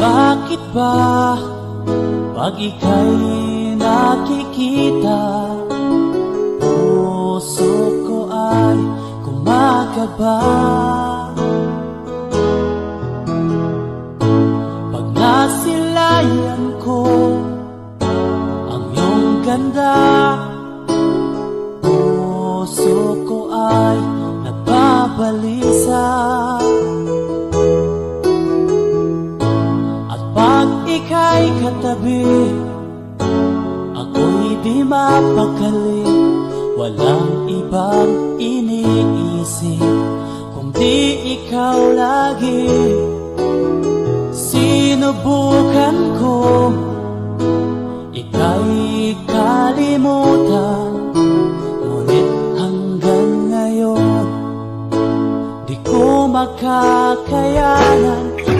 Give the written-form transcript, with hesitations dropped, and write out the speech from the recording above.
Bakit ba pag ika'y nakikita, puso ko ay kumakaba? Pag nasilayan ko ang iyong ganda, puso ko ay nagbabalisa. Pag ika'y katabi, ako'y di mapakali. Walang ibang iniisip kundi ikaw lagi. Sinubukan ko ika'y kalimutan, ngunit hanggang ngayon di ko makakayanan.